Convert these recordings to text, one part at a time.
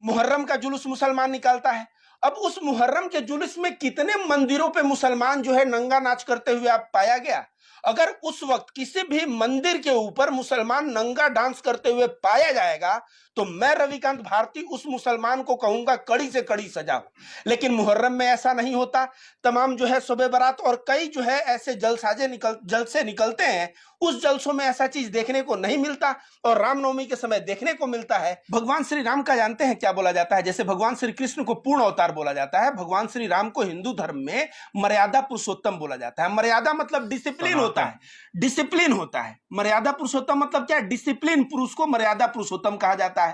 मुहर्रम का जुलूस मुसलमान निकालता है। अब उस मुहर्रम के जुलूस में कितने मंदिरों पे मुसलमान जो है नंगा नाच करते हुए आप पाया गया? अगर उस वक्त किसी भी मंदिर के ऊपर मुसलमान नंगा डांस करते हुए पाया जाएगा तो मैं रविकांत भारती उस मुसलमान को कहूंगा कड़ी से कड़ी सजा हो। लेकिन मुहर्रम में ऐसा नहीं होता। तमाम जो है शोबे बारात और कई जो है ऐसे जलसे निकलते हैं, उस जलसों में ऐसा चीज देखने को नहीं मिलता और रामनवमी के समय देखने को मिलता है। भगवान श्री राम का जानते हैं क्या बोला जाता है? जैसे भगवान श्री कृष्ण को पूर्ण अवतार बोला जाता है, भगवान श्री राम को हिंदू धर्म में मर्यादा पुरुषोत्तम बोला जाता है। मर्यादा मतलब डिसिप्लिन होता है, डिसिप्लिन होता है। मर्यादा पुरुषोत्तम मतलब क्या? डिसिप्लिन पुरुष को मर्यादा पुरुषोत्तम कहा जाता है।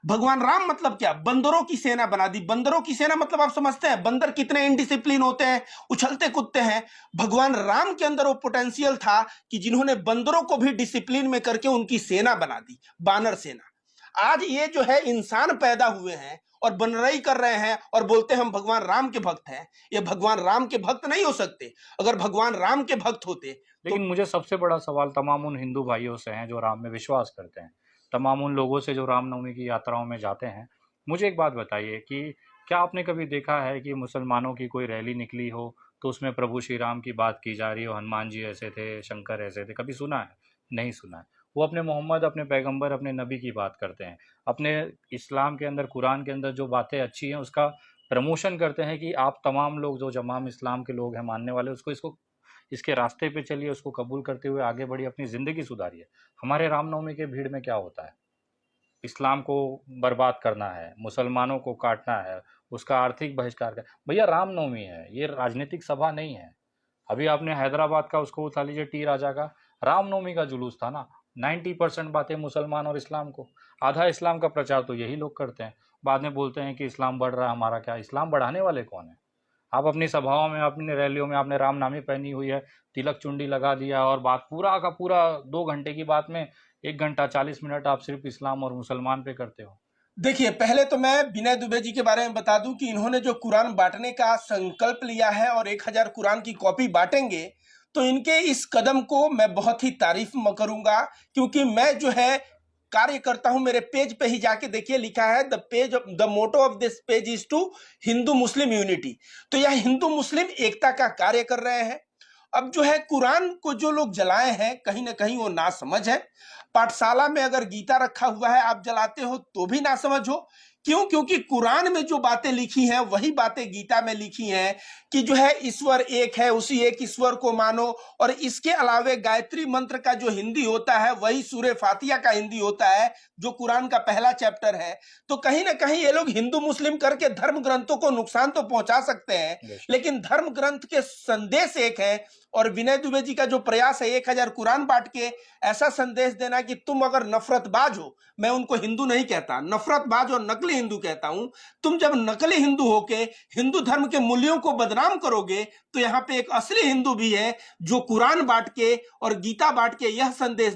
भगवान राम मतलब क्या? बंदरों की सेना बना दी। बंदरों की सेना मतलब आप समझते हैं बंदर कितने इनडिसिप्लिन होते हैं, उछलते कूदते हैं। भगवान राम के अंदर वो पोटेंशियल था कि जिन्होंने बंदरों को भी डिसिप्लिन में करके उनकी सेना बना दी, बानर सेना। आज ये जो है इंसान पैदा हुए हैं और बनरई कर रहे हैं और बोलते हैं हम भगवान राम के भक्त हैं। ये भगवान राम के भक्त नहीं हो सकते। अगर भगवान राम के भक्त होते लेकिन मुझे सबसे बड़ा सवाल तमाम उन हिंदू भाइयों से है जो राम में विश्वास करते हैं, तमाम उन लोगों से जो रामनवमी की यात्राओं में जाते हैं। मुझे एक बात बताइए कि क्या आपने कभी देखा है कि मुसलमानों की कोई रैली निकली हो तो उसमें प्रभु श्री राम की बात की जा रही हो, हनुमान जी ऐसे थे, शंकर ऐसे थे? कभी सुना है? नहीं सुना है। वो अपने मोहम्मद, अपने पैगंबर, अपने नबी की बात करते हैं। अपने इस्लाम के अंदर, कुरान के अंदर जो बातें अच्छी हैं उसका प्रमोशन करते हैं कि आप तमाम लोग जो जमाम इस्लाम के लोग हैं, मानने वाले, उसको इसको इसके रास्ते पे चलिए, उसको कबूल करते हुए आगे बढ़िए, अपनी ज़िंदगी सुधारिए। हमारे रामनवमी के भीड़ में क्या होता है? इस्लाम को बर्बाद करना है, मुसलमानों को काटना है, उसका आर्थिक बहिष्कार कर। भैया रामनवमी है, ये राजनीतिक सभा नहीं है। अभी आपने हैदराबाद का उसको उठा लीजिए, टी राजा का रामनवमी का जुलूस था ना। 90% बातें मुसलमान और इस्लाम को, आधा इस्लाम का प्रचार तो यही लोग करते हैं। बाद में बोलते हैं कि इस्लाम बढ़ रहा है, हमारा क्या? इस्लाम बढ़ाने वाले कौन है? आप अपनी सभाओं में, अपनी रैलियों में आपने रामनामी पहनी हुई है, तिलक चुंडी लगा दिया और बात पूरा का पूरा 2 घंटे की बात में 1 घंटा 40 मिनट आप सिर्फ इस्लाम और मुसलमान पे करते हो। देखिए, पहले तो मैं विनय दुबे जी के बारे में बता दूं कि इन्होंने जो कुरान बांटने का संकल्प लिया है और 1000 कुरान की कॉपी बांटेंगे, तो इनके इस कदम को मैं बहुत ही तारीफ करूंगा। क्योंकि मैं जो है कार्य करता हूं, मेरे पेज पे ही जाके देखिए, लिखा है the motto of this page is to Hindu Muslim unity. तो यह हिंदू मुस्लिम एकता का कार्य कर रहे हैं। अब जो है कुरान को जो लोग जलाए हैं, कहीं ना कहीं वो नासमझ है। पाठशाला में अगर गीता रखा हुआ है, आप जलाते हो तो भी नासमझ हो। क्यों? क्योंकि कुरान में जो बातें लिखी हैं वही बातें गीता में लिखी हैं कि जो है ईश्वर एक है, उसी एक ईश्वर को मानो। और इसके अलावे गायत्री मंत्र का जो हिंदी होता है वही सूरे फातिहा का हिंदी होता है, जो कुरान का पहला चैप्टर है। तो कहीं ना कहीं ये लोग हिंदू मुस्लिम करके धर्म ग्रंथों को नुकसान तो पहुंचा सकते हैं, लेकिन धर्म ग्रंथ के संदेश एक है। और विनय दुबे जी का जो प्रयास है 1000 कुरान बांट के ऐसा संदेश देना कि तुम अगर नफरतबाज हो, मैं उनको हिंदू नहीं कहता, नफरतबाज और नकली हिंदू कहता हूं। तुम जब नकली हिंदू होके हिंदू धर्म के मूल्यों को बदनाम करोगे, तो यहां पे एक असली हिंदू भी है जो कुरान बांट के और गीता बांट के यह संदेश